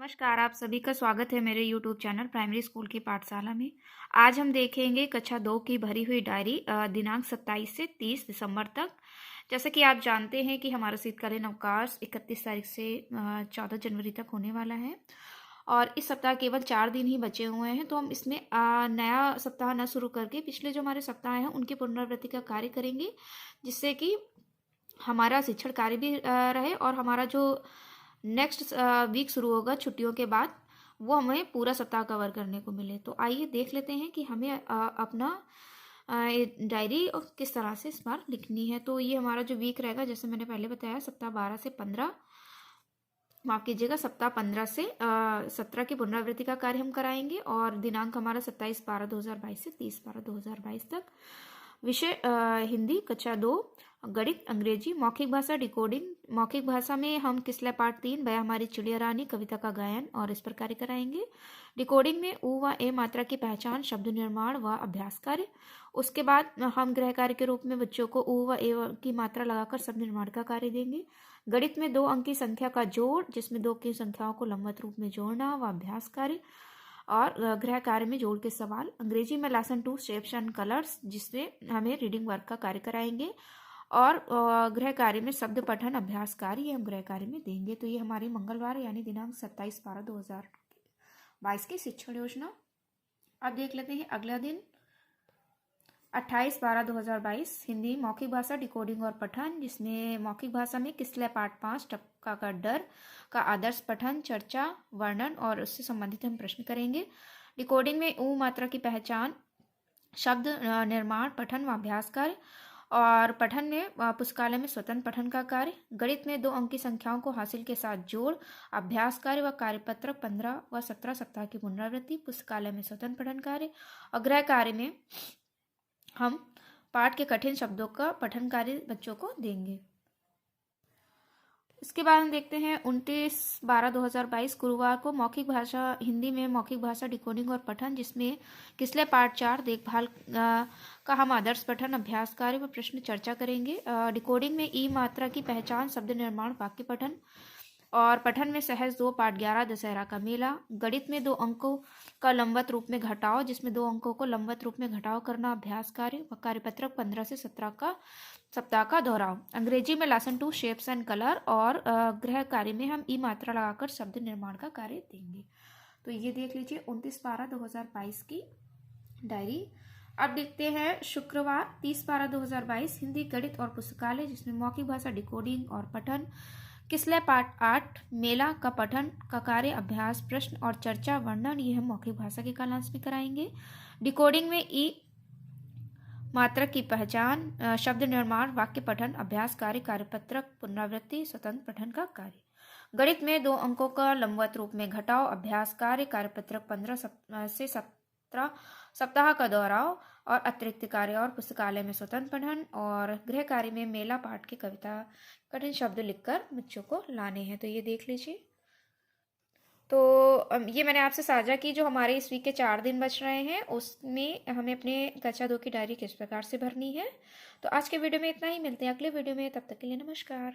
नमस्कार, आप सभी का स्वागत है मेरे YouTube चैनल प्राइमरी स्कूल की पाठशाला में। आज हम देखेंगे कक्षा 2 की भरी हुई डायरी दिनांक 27 से 30 दिसंबर तक। जैसे कि आप जानते हैं कि हमारा शीतकालीन अवकाश 31 तारीख से 14 जनवरी तक होने वाला है और इस सप्ताह केवल 4 दिन ही बचे हुए हैं। तो हम इसमें नया सप्ताह न शुरू करके पिछले जो हमारे सप्ताह हैं उनकी पुनरावृत्ति का कार्य करेंगे, जिससे कि हमारा शिक्षण कार्य भी रहे और हमारा जो नेक्स्ट वीक शुरू होगा छुट्टियों के बाद, वो हमें पूरा सप्ताह कवर करने को मिले। तो आइए देख लेते हैं कि हमें अपना डायरी किस तरह से इस बार लिखनी है। तो ये हमारा जो वीक रहेगा, जैसे मैंने पहले बताया, सप्ताह 12 से 15, माफ कीजिएगा, सप्ताह 15 से 17 की पुनरावृत्ति का कार्य हम कराएंगे और दिनांक हमारा 27/12/2022 से 30/12/2022 तक। विषय हिंदी कक्षा 2, गणित, अंग्रेजी, मौखिक भाषा, डिकोडिंग। मौखिक भाषा में हम किसला पाठ 3 वह हमारी चिड़िया रानी कविता का गायन और इस पर कार्य कराएंगे। डिकोडिंग में उ व ए मात्रा की पहचान, शब्द निर्माण व अभ्यास कार्य। उसके बाद हम गृह कार्य के रूप में बच्चों को उ व ए की मात्रा लगाकर शब्द निर्माण का कार्य देंगे। गणित में 2 अंक की संख्या का जोड़, जिसमें 2 की संख्याओं को लंबवत रूप में जोड़ना व अभ्यास कार्य और गृह कार्य में जोड़ के सवाल। अंग्रेजी में लेसन 2 शेप्स एंड कलर्स, जिसमें हमें रीडिंग वर्क का कार्य कराएंगे और गृह कार्य में शब्द पठन अभ्यास कार्य ये हम गृह कार्य में देंगे। तो ये हमारी मंगलवार यानी दिनांक 27/12/2022 की शिक्षण योजना। अब देख लेते हैं अगला दिन 28/12/2022 हिंदी मौखिक भाषा, डिकोडिंग और पठन, जिसमें मौखिक भाषा में किसले पाठ 5 टपका का डर का आदर्श पठन, चर्चा, वर्णन और उससे संबंधित हम प्रश्न करेंगे। डिकोडिंग में उ मात्रा की पहचान, शब्द निर्माण, पठन व अभ्यास कार्य और पठन में पुस्तकालय में स्वतंत्र पठन का कार्य। गणित में 2 अंक की संख्याओं को हासिल के साथ जोड़, अभ्यास कार्य व कार्यपत्रक 15 व 17 सप्ताह की पुनरावृत्ति, पुस्तकालय में स्वतंत्र पठन कार्य और गृह कार्य में हम पाठ के कठिन शब्दों का पठन कार्य बच्चों को देंगे। इसके बाद हम देखते हैं 29/12/2022 गुरुवार को मौखिक भाषा हिंदी में मौखिक भाषा, डिकोडिंग और पठन, जिसमें किसले पाठ 4 देखभाल का हम आदर्श पठन, अभ्यास कार्य व प्रश्न चर्चा करेंगे। डिकोडिंग में ई मात्रा की पहचान, शब्द निर्माण, वाक्य पठन और पठन में सहज 2 पाठ 11 दशहरा का मेला। गणित में 2 अंकों का लंबवत रूप में घटाव, जिसमें 2 अंकों को लंबवत रूप में घटाव करना, अभ्यास कार्य व कार्यपत्रक 15 से 17 का सप्ताह का दोहराव। अंग्रेजी में लेसन 2 शेप्स एंड कलर और गृह कार्य में हम ई मात्रा लगाकर शब्द निर्माण का कार्य देंगे। तो ये देख लीजिए 29/12/2022 की डायरी। अब देखते हैं शुक्रवार 30/12/2022 हिंदी, गणित और पुस्तकालय, जिसमें मौखिक भाषा, डिकोडिंग और पठन, किसले पाठ 8 मेला का पठन का कार्य, अभ्यास, प्रश्न और चर्चा, वर्णन, ये हम मौखिक भाषा के कालांश में कराएंगे। डिकोडिंग में ई मात्रक की पहचान, शब्द निर्माण, वाक्य पठन, अभ्यास कार्य, कार्यपत्रक, पुनरावृत्ति, स्वतंत्र पठन का कार्य। गणित में 2 अंकों का लंबवत रूप में घटाव, अभ्यास कार्य, कार्यपत्रक 15 से 17 सप्ताह का दोहराव और अतिरिक्त कार्य और पुस्तकालय में स्वतंत्र पठन और गृह कार्य में मेला पाठ की कविता कठिन शब्द लिखकर बच्चों को लाने हैं। तो ये देख लीजिए। तो ये मैंने आपसे साझा की जो हमारे इस वीक के 4 दिन बच रहे हैं, उसमें हमें अपने कक्षा 2 की डायरी किस प्रकार से भरनी है। तो आज के वीडियो में इतना ही, मिलते हैं अगले वीडियो में, तब तक के लिए नमस्कार।